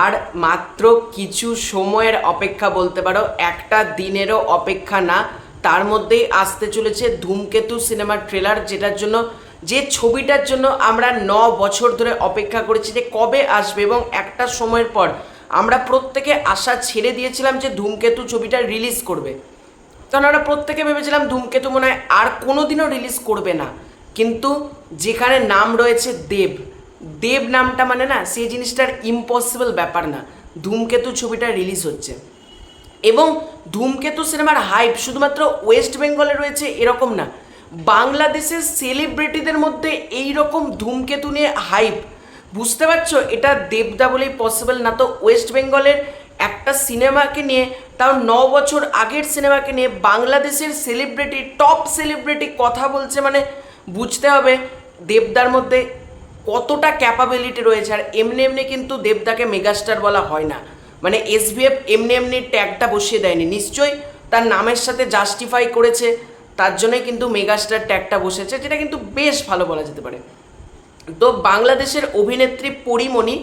আর মাত্র কিছু সময়ের অপেক্ষা বলতে পারো, একটা দিনেরও অপেক্ষা না, তার মধ্যেই আসতে চলেছে ধূমকেতু সিনেমার ট্রেলার, যেটার জন্য যে ছবিটার জন্য আমরা 9 বছর ধরে অপেক্ষা করেছি যে কবে আসবে। এবং একটা সময়ের পর আমরা প্রত্যেকে আশা ছেড়ে দিয়েছিলাম যে ধূমকেতু ছবিটা রিলিজ করবে, কারণ আমরা প্রত্যেকে ভেবেছিলাম ধূমকেতু মনে হয় আর কোনো দিনও রিলিজ করবে না। কিন্তু যেখানে নাম রয়েছে দেব, দেব নামটা মানে না সেই জিনিসটার ইম্পসিবল ব্যাপার না, ধূমকেতু ছবিটা রিলিজ হচ্ছে। এবং ধূমকেতু সিনেমার হাইপ শুধুমাত্র ওয়েস্ট বেঙ্গলে রয়েছে এরকম না, বাংলাদেশের সেলিব্রিটিদের মধ্যে এই রকম ধূমকেতু নিয়ে হাইপ, বুঝতে পারছো? এটা দেবদা বলেই পসিবল, না তো ওয়েস্ট বেঙ্গলের একটা সিনেমাকে নিয়ে, তাও 9 বছর আগের সিনেমাকে নিয়ে বাংলাদেশের সেলিব্রিটি, টপ সেলিব্রিটি কথা বলছে, মানে বুঝতে হবে দেবদার মধ্যে কতটা ক্যাপাবিলিটি রয়েছে। আর এমনি এমনি কিন্তু দেবদাকে মেগাস্টার বলা হয় না, মানে এসভিএফ এমনি এমনি ট্যাগটা বসিয়ে দেয়নি, নিশ্চয়ই তার নামের সাথে জাস্টিফাই করেছে, তার জন্যই কিন্তু মেগাস্টার ট্যাগটা বসেছে, যেটা কিন্তু বেশ ভালো বলা যেতে পারে। তো বাংলাদেশের অভিনেত্রী পরিমণি,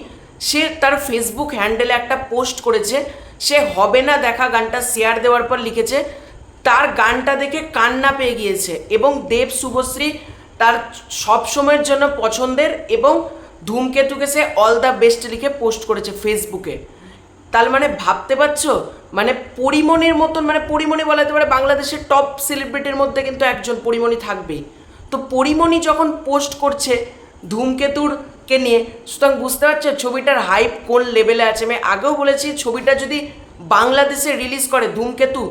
সে তার ফেসবুক হ্যান্ডেলে একটা পোস্ট করেছে, সে হবে না দেখা গানটা শেয়ার দেওয়ার পর লিখেছে তার গানটা দেখে কান্না পেয়ে গিয়েছে, এবং দেব শুভশ্রী তার সবসময়ের জন্য পছন্দের, এবং ধূমকেতুকে সে অল দ্য বেস্ট লিখে পোস্ট করেছে ফেসবুকে। তার মানে ভাবতে পারছো, মানে পরিমণির মতন, মানে পরিমণি বলা যেতে পারে বাংলাদেশের টপ সেলিব্রিটির মধ্যে কিন্তু একজন পরিমণি থাকবেই। তো পরিমণি যখন পোস্ট করছে ধূমকেতুরকে নিয়ে, সুতরাং বুঝতে পারছো ছবিটার হাইপ কোন লেভেলে আছে। আমি আগেও বলেছি ছবিটা যদি বাংলাদেশে রিলিজ করে ধূমকেতু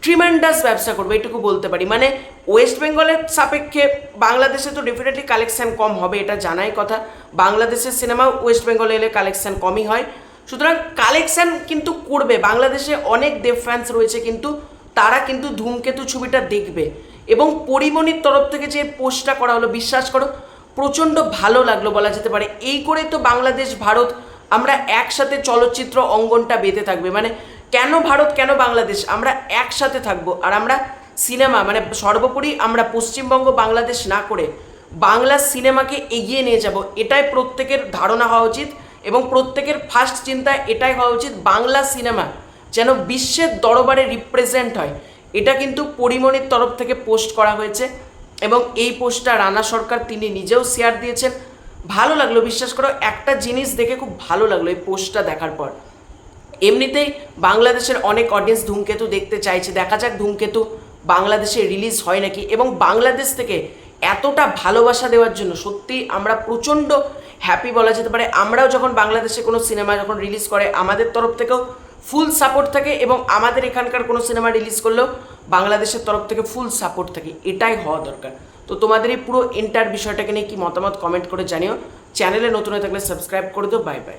ট্রিমেন্ডাস ব্যবসা করবে, এটুকু বলতে পারি। মানে ওয়েস্ট বেঙ্গলের সাপেক্ষে বাংলাদেশে তো ডেফিনেটলি কালেকশান কম হবে, এটা জানাই কথা, বাংলাদেশের সিনেমা ওয়েস্ট বেঙ্গলে এলে কালেকশান কমই হয়, সুতরাং কালেকশান কিন্তু করবে। বাংলাদেশে অনেক দেব ফ্যান্স রয়েছে, কিন্তু তারা কিন্তু ধূমকেতু ছবিটা দেখবে। এবং পরিমণির তরফ থেকে যে পোস্টটা করা হলো, বিশ্বাস করো প্রচণ্ড ভালো লাগলো বলা যেতে পারে। এই করে তো বাংলাদেশ ভারত আমরা একসাথে চলচ্চিত্র অঙ্গনটা বেঁধে থাকবে, মানে কেন ভারত কেন বাংলাদেশ, আমরা একসাথে থাকবো। আর আমরা সিনেমা মানে সর্বোপরি আমরা পশ্চিমবঙ্গ বাংলাদেশ না করে বাংলা সিনেমাকে এগিয়ে নিয়ে যাব, এটাই প্রত্যেকের ধারণা হওয়া উচিত। এবং প্রত্যেকের ফার্স্ট চিন্তা এটাই হওয়া উচিত, বাংলা সিনেমা যেন বিশ্বের দরবারে রিপ্রেজেন্ট হয়। এটা কিন্তু পরিমণির তরফ থেকে পোস্ট করা হয়েছে, এবং এই পোস্টটা রানা সরকার তিনি নিজেও শেয়ার দিয়েছেন। ভালো লাগলো, বিশ্বাস করো একটা জিনিস দেখে খুব ভালো লাগলো এই পোস্টটা দেখার পর। এমনিতেই বাংলাদেশের অনেক অডিয়েন্স ধূমকেতু দেখতে চাইছে, দেখা যাক ধূমকেতু বাংলাদেশে রিলিজ হয় নাকি। এবং বাংলাদেশ থেকে এতটা ভালোবাসা দেওয়ার জন্য সত্যি আমরা প্রচণ্ড হ্যাপি বলা যেতে পারে। আমরাও যখন বাংলাদেশে কোনো সিনেমা যখন রিলিজ করে আমাদের তরফ থেকেও ফুল সাপোর্ট থাকে, এবং আমাদের এখানকার কোনো সিনেমা রিলিজ করলেও বাংলাদেশের তরফ থেকে ফুল সাপোর্ট থাকে, এটাই হওয়া দরকার। তো তোমাদের এই পুরো এন্টার বিষয়টাকে নিয়ে কি মতামত কমেন্ট করে জানিও। চ্যানেলে নতুন হয়ে থাকলে সাবস্ক্রাইব করে দিও। Bye bye.